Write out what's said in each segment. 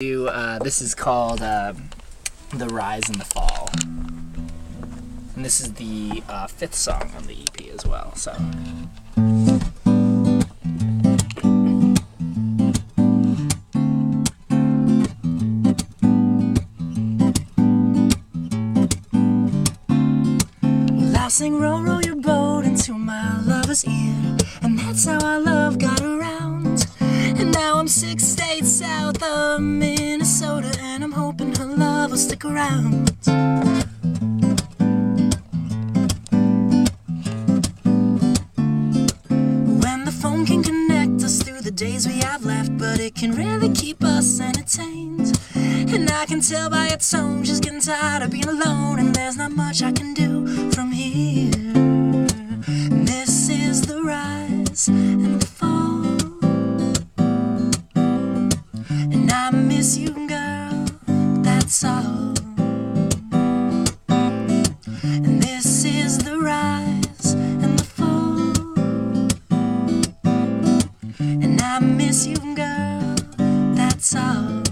This is called The Rise and the Fall. And this is the fifth song on the EP as well. So. Well, I'll sing row, row your boat into my lover's ear, and that's how our love got around. And now I'm 6 states south of Minnesota, and I'm hoping her love will stick around. When the phone can connect us through the days we have left, but it can really keep us entertained. And I can tell by her tone she's getting tired of being alone, and there's not much I can do from here. This is the rise and the fall, and I miss you, girl, that's all. And this is the rise and the fall, and I miss you, girl, that's all.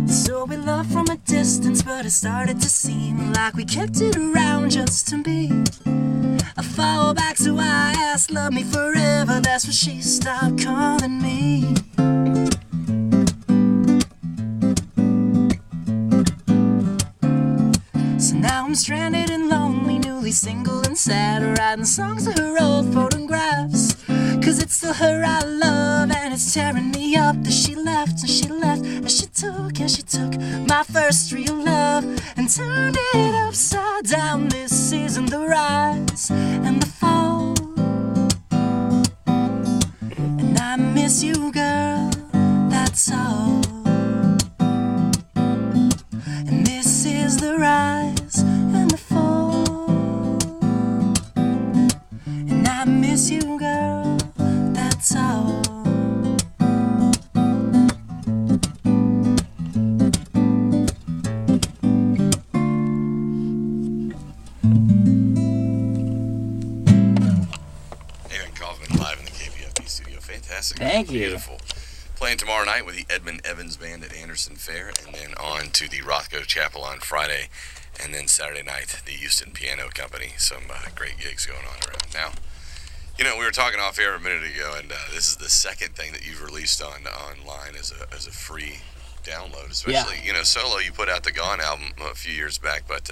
So we loved from a distance, but it started to seem like we kept it around just to be. I fall back, so I asked, love me forever. That's when she stopped calling me. So now I'm stranded and lonely, newly single and sad, writing songs of her old photographs. Cause it's still her I love, and it's tearing me up that she left, and she left, and she took my first real love and turned it upside down. This isn't the rise and the fall, and I miss you, girl, that's all. And this is the rise and the fall, and I miss you, girl, that's all. Kaufman live in the KPFT studio. Fantastic. Thank you. Beautiful. Playing tomorrow night with the Edmund Evans Band at Anderson Fair, and then on to the Rothko Chapel on Friday, and then Saturday night, the Houston Piano Company. Some great gigs going on around. Now, you know, we were talking off air a minute ago, and this is the second thing that you've released online as a free download, especially, you know, solo. You put out the Gone album a few years back, but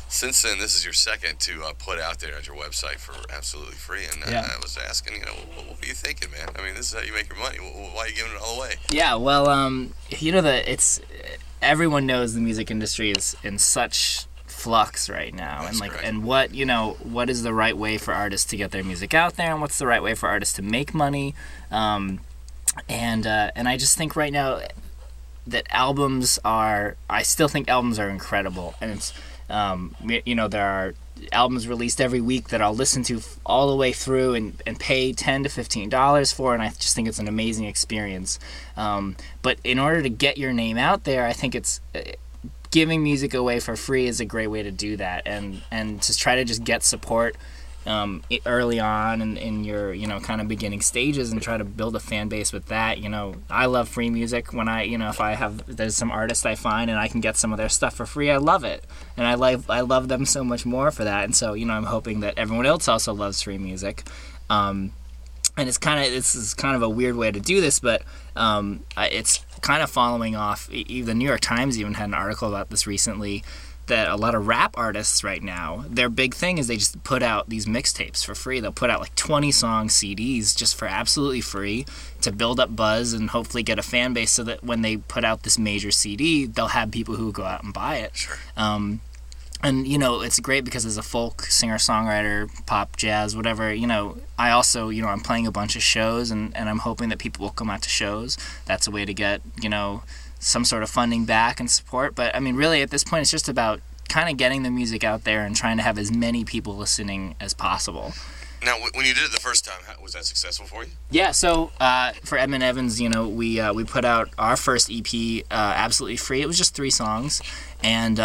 since then, this is your second to put out there at your website for absolutely free. And I was asking, you know, what are you thinking, man? I mean, this is how you make your money. Why are you giving it all away? Yeah, well, you know that everyone knows the music industry is in such flux right now. That's and correct. And what is the right way for artists to get their music out there, and what's the right way for artists to make money. And I just think right now that I still think albums are incredible, and it's you know, there are albums released every week that I'll listen to all the way through and pay $10 to $15 for, and I just think it's an amazing experience. But in order to get your name out there, I think it's giving music away for free is a great way to do that, and to try to just get support early on in your, you know, kind of beginning stages, and try to build a fan base with that. You know, I love free music. When if there's some artist I find and I can get some of their stuff for free, I love it, and I love them so much more for that. And so, you know, I'm hoping that everyone else also loves free music. And this is kind of a weird way to do this, but it's kind of following off. The New York Times even had an article about this recently, that a lot of rap artists right now, their big thing is they just put out these mixtapes for free. They'll put out like 20-song CDs just for absolutely free to build up buzz and hopefully get a fan base, so that when they put out this major CD, they'll have people who go out and buy it. Sure. And, you know, it's great because as a folk singer-songwriter, pop, jazz, whatever, you know, I also, you know, I'm playing a bunch of shows, and I'm hoping that people will come out to shows. That's a way to get, you know, some sort of funding back and support. But I mean, really at this point, it's just about kind of getting the music out there and trying to have as many people listening as possible. Now, when you did it the first time, was that successful for you? Yeah, so for Edmund Evans, you know, we put out our first EP absolutely free. It was just 3 songs, and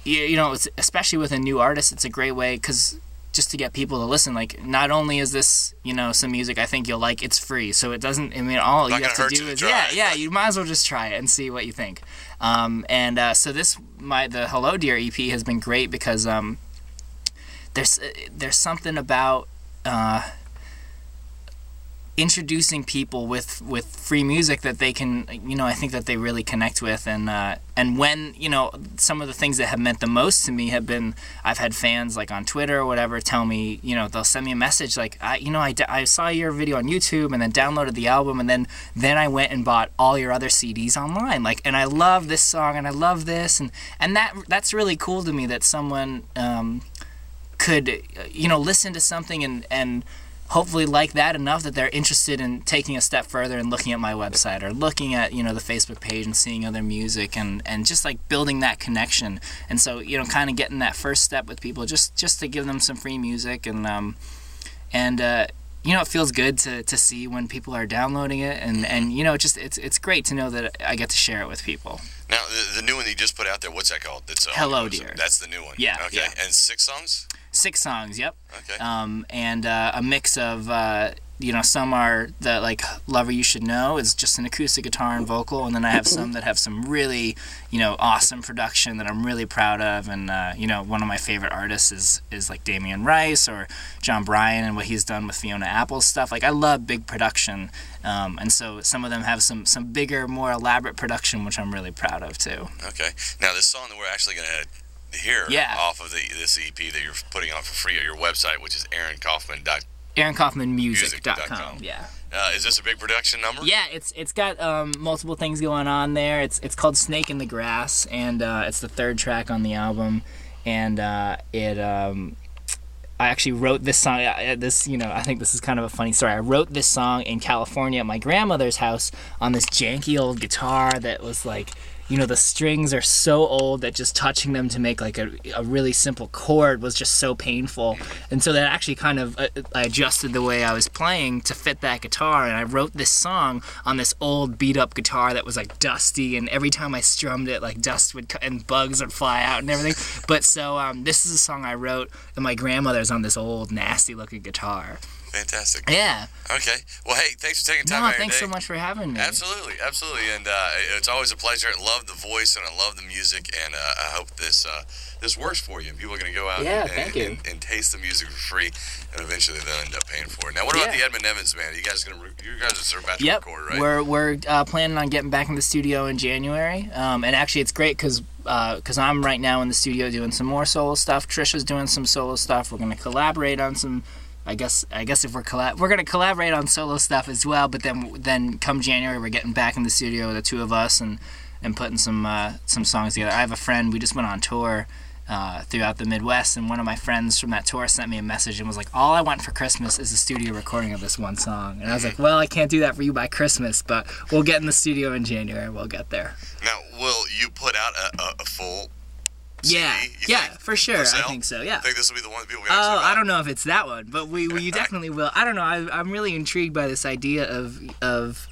you know, it's, especially with a new artist, it's a great way, because just to get people to listen. Like, not only is this, some music I think you'll like, it's free, so it doesn't. I mean, all you have to do is you might as well just try it and see what you think. So the Hello Dear EP has been great because there's something about introducing people with free music that they can, I think that they really connect with, and when, some of the things that have meant the most to me have been, I've had fans like on Twitter or whatever tell me, they'll send me a message like, I saw your video on YouTube and then downloaded the album, and then I went and bought all your other CDs online, like, and I love this song and I love this, and that's really cool to me that someone could, listen to something and hopefully like that enough that they're interested in taking a step further and looking at my website or looking at, the Facebook page and seeing other music and just like building that connection. And so, kind of getting that first step with people just to give them some free music and it feels good to see when people are downloading it and it's great to know that I get to share it with people. Now, the new one that you just put out there, what's that called? Hello Dear. That's the new one. Yeah. Okay. Yeah. And 6 songs? 6 songs, yep. Okay. And a mix of, some are the, like, Lover You Should Know is just an acoustic guitar and vocal, and then I have some that have some really, awesome production that I'm really proud of, and, one of my favorite artists is like Damian Rice or John Bryan and what he's done with Fiona Apple's stuff. Like, I love big production, and so some of them have some bigger, more elaborate production, which I'm really proud of, too. Okay. Now, this song that we're actually going to hear off of this EP that you're putting on for free at your website, which is AaronKaufmanmusic.com. Yeah. Is this a big production number? Yeah, it's got multiple things going on there. It's called Snake in the Grass, and it's the 3rd track on the album, and I actually wrote this song. I think this is kind of a funny story. I wrote this song in California at my grandmother's house on this janky old guitar that was like, the strings are so old that just touching them to make like a really simple chord was just so painful. And so that actually kind of, I adjusted the way I was playing to fit that guitar. And I wrote this song on this old beat up guitar that was like dusty. And every time I strummed it, like dust would and bugs would fly out and everything. But so this is a song I wrote and my grandmother's on this old nasty looking guitar. Fantastic. Yeah. Okay. Well, hey, thanks for taking time out of your thanks day. so much for having me. Absolutely. And it's always a pleasure. I love the voice and I love the music, and I hope this works for you. People are going to go out and taste the music for free, and eventually they'll end up paying for it. Now, what about the Edmund Evans Band? You guys are about to record, right? We're planning on getting back in the studio in January, and actually it's great because I'm right now in the studio doing some more solo stuff. Trisha's doing some solo stuff. We're going to collaborate on some. I guess if we're going to collaborate on solo stuff as well, but then come January we're getting back in the studio, the two of us, and putting some songs together. I have a friend, we just went on tour throughout the Midwest, and one of my friends from that tour sent me a message and was like, all I want for Christmas is a studio recording of this one song. And I was like, well, I can't do that for you by Christmas, but we'll get in the studio in January, we'll get there. Now, will you put out a full Yeah, CD, for sure. I think so. Yeah. I think this will be the one that people can actually buy. I don't know if it's that one, but we definitely will. I don't know. I'm really intrigued by this idea of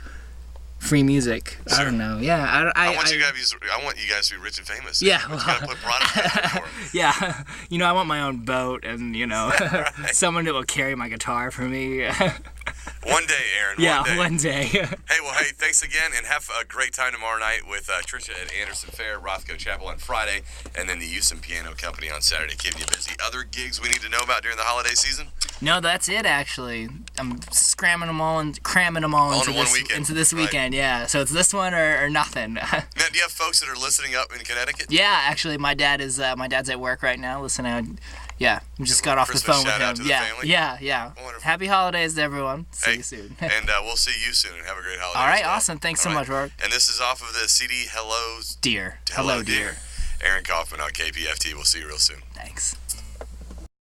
free music. Sure. I don't know. Yeah. I want you guys to be rich and famous. Yeah. You gotta put product out there for them. Yeah. I want my own boat and right. Someone that will carry my guitar for me. One day, Aaron. Yeah, one day. Hey, thanks again, and have a great time tomorrow night with Trisha at Anderson Fair, Rothko Chapel on Friday, and then the Houston Piano Company on Saturday, keeping you busy. Other gigs we need to know about during the holiday season? No, that's it, actually. I'm cramming them all into this weekend, yeah. So it's this one or nothing. Now, do you have folks that are listening up in Connecticut? Yeah, actually, my dad's at work right now listening. Yeah, just got off the phone with him. Yeah. Wonderful. Happy holidays to everyone. See you soon. And we'll see you soon. Have a great holiday. All right, awesome. Thanks so much, Rourke. And this is off of the CD Hello Dear. Hello Dear. Aaron Kaufman on KPFT. We'll see you real soon. Thanks.